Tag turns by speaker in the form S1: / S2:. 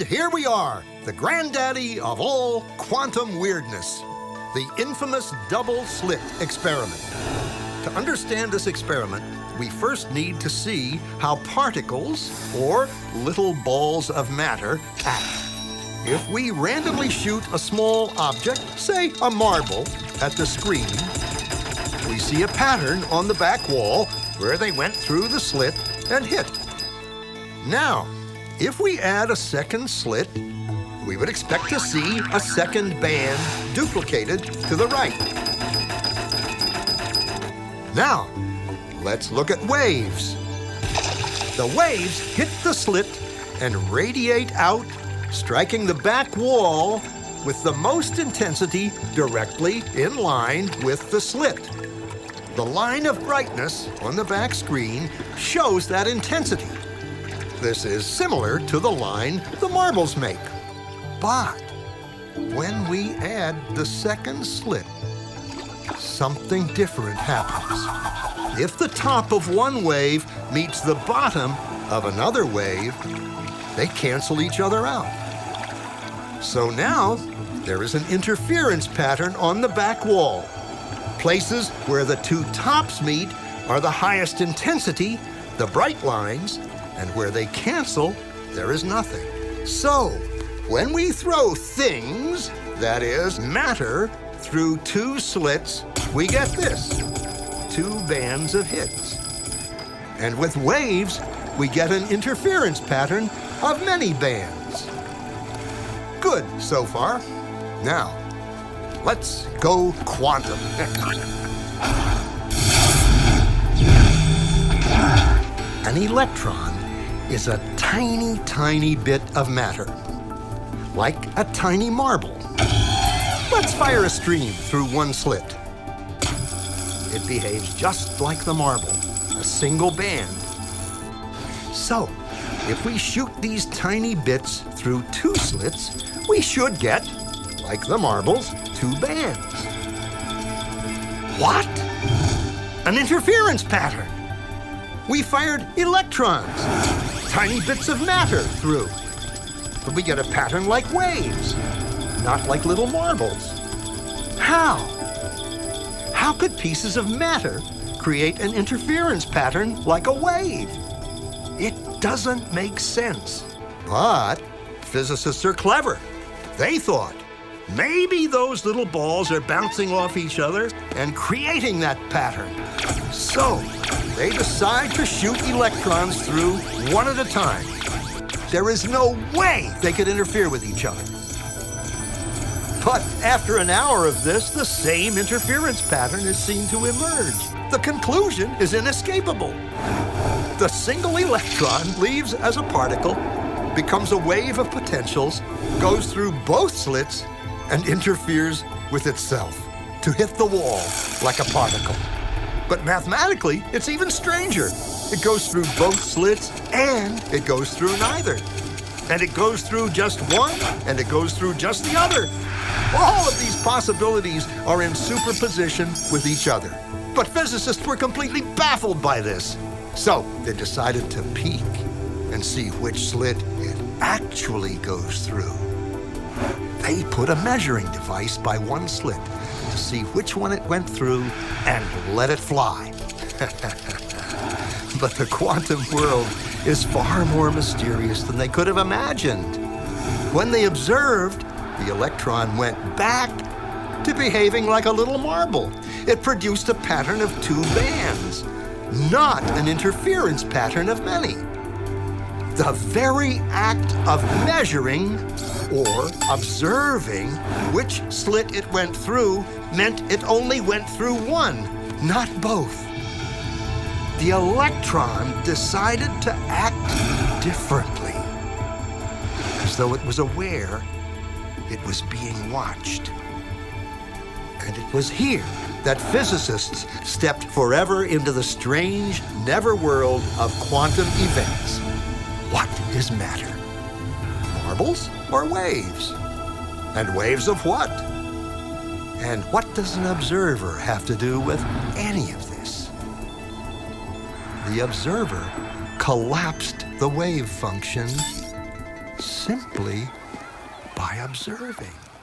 S1: here we are, the granddaddy of all quantum weirdness, the infamous double slit experiment. To understand this experiment, we first need to see how particles, or little balls of matter, act. If we randomly shoot a small object, say a marble, at the screen, we see a pattern on the back wall where they went through the slit and hit. Now, if we add a second slit, we would expect to see a second band duplicated to the right. Now, let's look at waves. The waves hit the slit and radiate out, striking the back wall with the most intensity directly in line with the slit. The line of brightness on the back screen shows that intensity. This is similar to the line the marbles make. But when we add the second slit, something different happens. If the top of one wave meets the bottom of another wave, they cancel each other out. So now there is an interference pattern on the back wall. Places where the two tops meet are the highest intensity, the bright lines, and where they cancel, there is nothing. So, when we throw things, that is, matter, through two slits, we get this, two bands of hits. And with waves, we get an interference pattern of many bands. Good so far. Now, let's go quantum. An electron is a tiny, tiny bit of matter, like a tiny marble. Let's fire a stream through one slit. It behaves just like the marble, a single band. So, if we shoot these tiny bits through two slits, we should get, like the marbles, two bands. What? An interference pattern. We fired electrons, tiny bits of matter through. But we get a pattern like waves, not like little marbles. How? How could pieces of matter create an interference pattern like a wave? It doesn't make sense. But physicists are clever. They thought, maybe those little balls are bouncing off each other and creating that pattern. So they decide to shoot electrons through one at a time. There is no way they could interfere with each other. But after an hour of this, the same interference pattern is seen to emerge. The conclusion is inescapable. The single electron leaves as a particle, becomes a wave of potentials, goes through both slits, and interferes with itself to hit the wall like a particle. But mathematically, it's even stranger. It goes through both slits and it goes through neither. And it goes through just one and it goes through just the other. All of these possibilities are in superposition with each other. But physicists were completely baffled by this. So they decided to peek and see which slit it actually goes through. They put a measuring device by one slit to see which one it went through and let it fly. But the quantum world is far more mysterious than they could have imagined. When they observed, the electron went back to behaving like a little marble. It produced a pattern of two bands, not an interference pattern of many. The very act of measuring or observing which slit it went through meant it only went through one, not both. The electron decided to act differently, as though it was aware it was being watched. And it was here that physicists stepped forever into the strange, never world of quantum events. What is matter? Marbles or waves? And waves of what? And what does an observer have to do with any of this? The observer collapsed the wave function simply by observing.